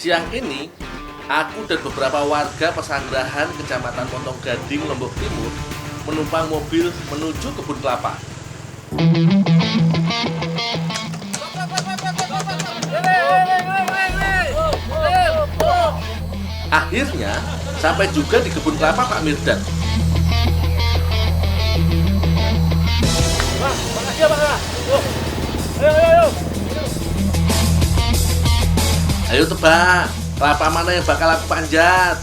Siang ini, aku dan beberapa warga Pesanggerahan Kecamatan Montong Gading, Lombok Timur menumpang mobil menuju kebun kelapa. Akhirnya, sampai juga di kebun kelapa Pak Mirdan. Makasih ya, Pak. Ayo. Ayo tebak, kelapa mana yang bakal aku panjat?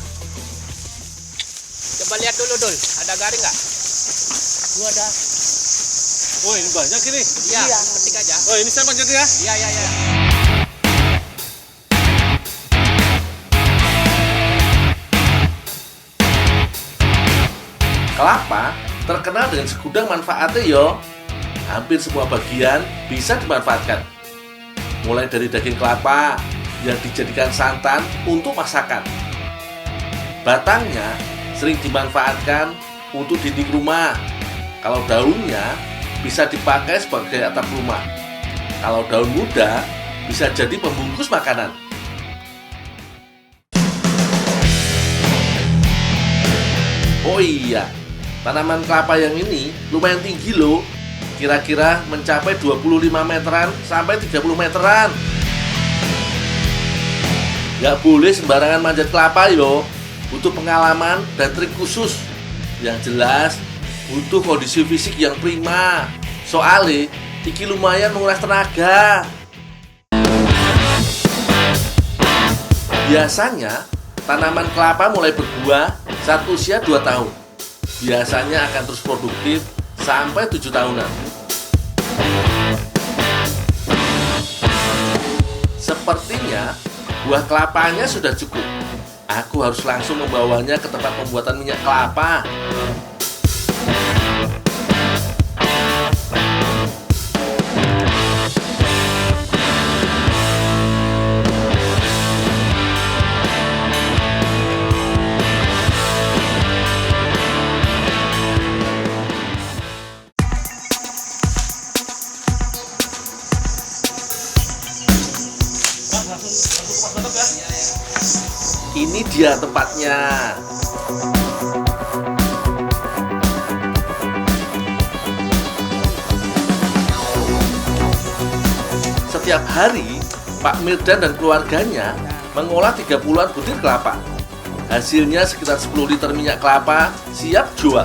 Coba lihat dulu, Dul. Ada garing nggak? Gua ada. Oh, ini banyak ini. Iya, petik aja. Oh, ini saya panjat ya. Iya. Kelapa terkenal dengan segudang manfaatnya yo. Hampir semua bagian bisa dimanfaatkan. Mulai dari daging kelapa yang dijadikan santan untuk masakan. Batangnya sering dimanfaatkan untuk dinding rumah. Kalau daunnya bisa dipakai sebagai atap rumah. Kalau daun muda bisa jadi pembungkus makanan. Oh iya, tanaman kelapa yang ini lumayan tinggi loh. Kira-kira mencapai 25 meteran sampai 30 meteran. Gak boleh sembarangan manjat kelapa yo. Butuh pengalaman dan trik khusus. Yang jelas butuh kondisi fisik yang prima. Soalnya iki lumayan menguras tenaga. Biasanya tanaman kelapa mulai berbuah saat usia 2 tahun. Biasanya akan terus produktif sampai 7 tahunan. Sepertinya buah kelapanya sudah cukup. Aku harus langsung membawanya ke tempat pembuatan minyak kelapa. Ini dia tempatnya. Setiap hari, Pak Mirdan dan keluarganya mengolah 30-an butir kelapa. Hasilnya sekitar 10 liter minyak kelapa siap jual.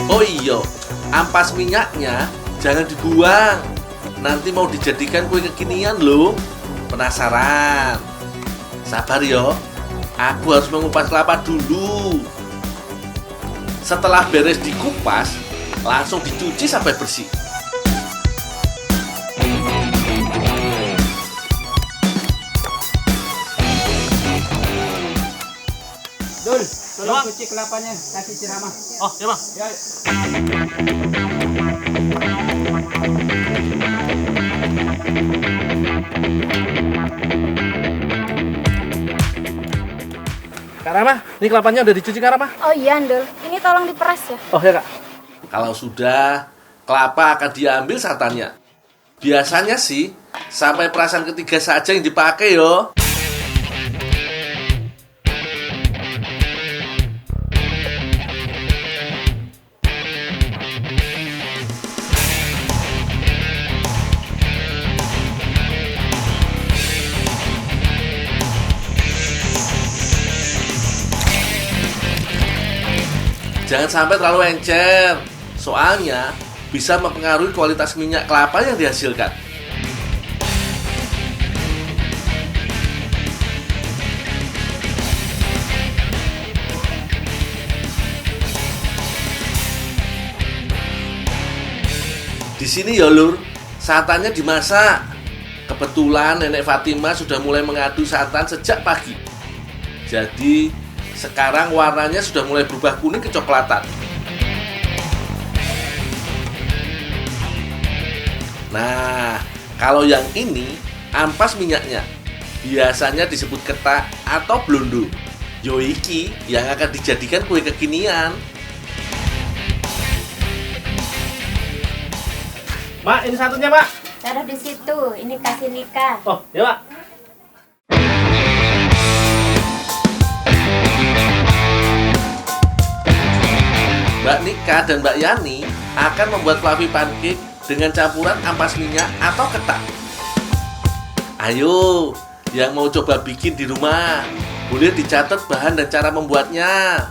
Oh iya, ampas minyaknya jangan dibuang. Nanti mau dijadikan kue kekinian loh. Penasaran? Sabar yo. Aku harus mengupas kelapa dulu. Setelah beres dikupas, langsung dicuci sampai bersih. Dul, tolong cuci kelapanya, kasih ceramah. Oh, ya, Bang. Ya. Kak Rama, ini kelapanya udah dicuci Kak Rama? Oh iya, Ndul. Ini tolong diperas ya. Oh ya Kak. Kalau sudah, kelapa akan diambil santannya. Biasanya sih, sampai perasan ketiga saja yang dipakai yo. Jangan sampai terlalu encer, soalnya bisa mempengaruhi kualitas minyak kelapa yang dihasilkan. Di sini ya lur, santannya dimasak. Kebetulan Nenek Fatima sudah mulai mengadu santan sejak pagi. Jadi sekarang warnanya sudah mulai berubah kuning kecoklatan. Nah, kalau yang ini ampas minyaknya. Biasanya disebut ketak atau blondo. Yoiki yang akan dijadikan kue kekinian. Mak, ini satunya, Mak. Taruh di situ. Ini kasih Nika. Oh, ya, Mak. Mbak Nika dan Mbak Yani akan membuat fluffy pancake dengan campuran ampas minyak atau ketan. Ayo, yang mau coba bikin di rumah, boleh dicatat bahan dan cara membuatnya.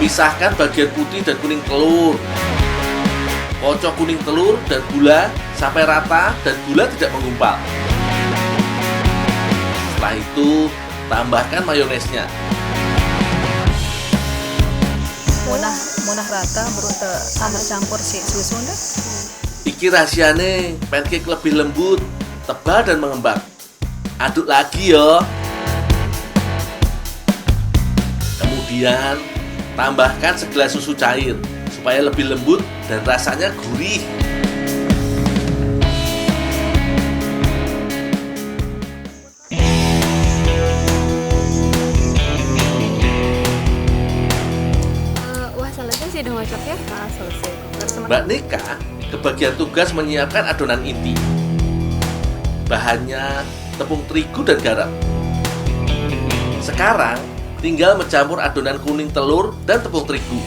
Pisahkan bagian putih dan kuning telur. Kocok kuning telur dan gula sampai rata dan gula tidak menggumpal. Setelah itu, tambahkan mayonesnya. Munah rata baru sama campur si susu dah. Iki rahasiane pancake lebih lembut, tebal dan mengembang. Aduk lagi ya. Kemudian tambahkan segelas susu cair supaya lebih lembut dan rasanya gurih. Wah, selesai sih udah masak ya. Nah, selesai. Mbak Nika kebagian tugas menyiapkan adonan inti. Bahannya tepung terigu dan garam. Sekarang tinggal mencampur adonan kuning telur dan tepung terigu.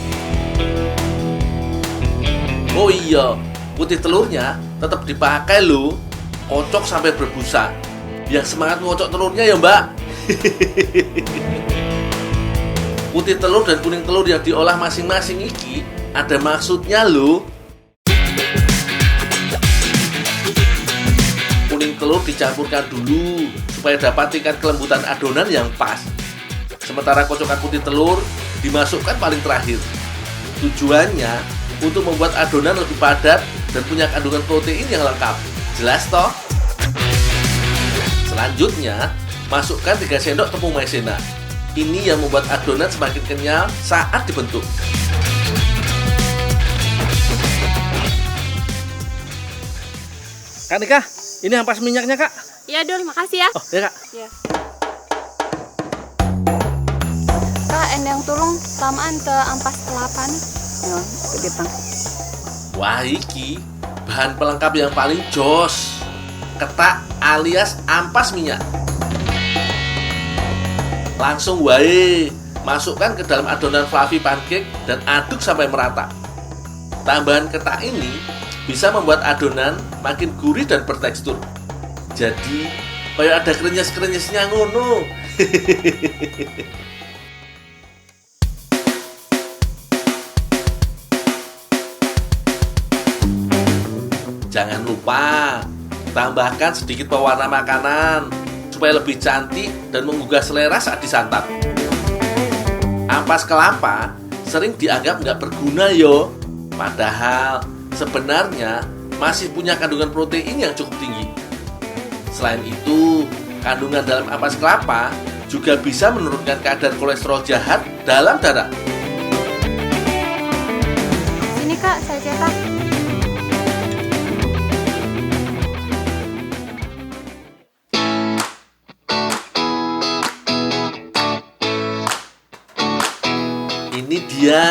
Oh iya, putih telurnya tetap dipakai loh. Kocok sampai berbusa. Yang semangat ngocok telurnya ya Mbak. Putih telur dan kuning telur yang diolah masing-masing iki ada maksudnya loh. Kuning telur dicampurkan dulu supaya dapat tingkat kelembutan adonan yang pas. Sementara kocokan putih telur dimasukkan paling terakhir. Tujuannya untuk membuat adonan lebih padat dan punya kandungan protein yang lengkap. Jelas toh? Selanjutnya, masukkan 3 sendok tepung maizena. Ini yang membuat adonan semakin kenyal saat dibentuk. Kak Nika, ini ampas minyaknya, Kak. Iya, Dul, makasih ya. Oh, ya, Kak. Iya. Kak, endang tulung tamaan ke ampas kelapan. Ya, gede pang. Wah, iki bahan pelengkap yang paling jos. Ketak alias ampas minyak. Langsung wae, masukkan ke dalam adonan fluffy pancake dan aduk sampai merata. Tambahan ketak ini bisa membuat adonan makin gurih dan bertekstur. Jadi, kayak ada krenyes-krenyesnya ngono. Jangan lupa tambahkan sedikit pewarna makanan supaya lebih cantik dan menggugah selera saat disantap. Ampas kelapa sering dianggap nggak berguna yo, padahal sebenarnya masih punya kandungan protein yang cukup tinggi. Selain itu, kandungan dalam ampas kelapa juga bisa menurunkan kadar kolesterol jahat dalam darah. Sini Kak, saya cetak. Ini dia,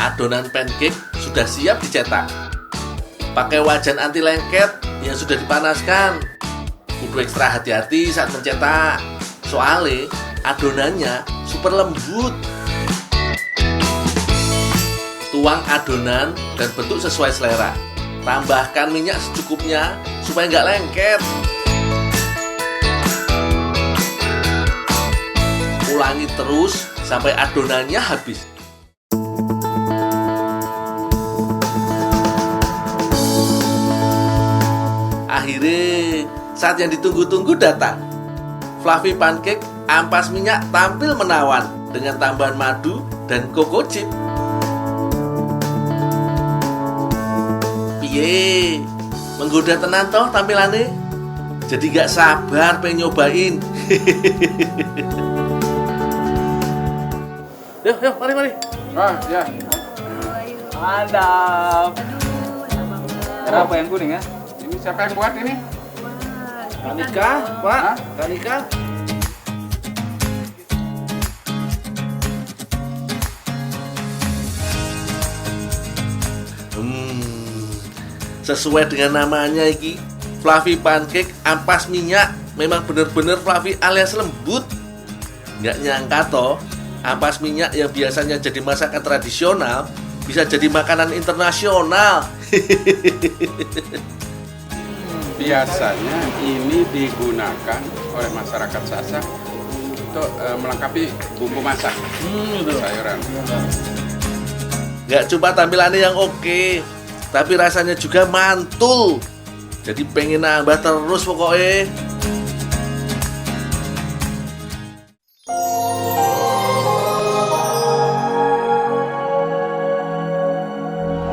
adonan pancake sudah siap dicetak. Pakai wajan anti lengket yang sudah dipanaskan. Kudu ekstra hati-hati saat mencetak, soalnya adonannya super lembut. Tuang adonan dan bentuk sesuai selera. Tambahkan minyak secukupnya supaya nggak lengket. Ulangi terus sampai adonannya habis. Akhirnya, saat yang ditunggu-tunggu datang. Fluffy pancake ampas minyak tampil menawan dengan tambahan madu dan cocoa chip. Piye, menggoda tenan toh tampilannya? Jadi gak sabar pengen nyobain. Yuk, mari. Ah, ya. Mantap. Kenapa yang kuning ya? Ini siapa yang buat ini? Kanika, Pak. Hah? Kanika. Sesuai dengan namanya iki, fluffy pancake ampas minyak. Memang bener-bener fluffy alias lembut. Nggak nyangka toh, ampas minyak yang biasanya jadi masakan tradisional bisa jadi makanan internasional. Biasanya ini digunakan oleh masyarakat Sasak untuk melengkapi bumbu masak sayuran. Nggak cuma tampilannya yang oke, tapi rasanya juga mantul. Jadi pengen nambah terus pokoknya.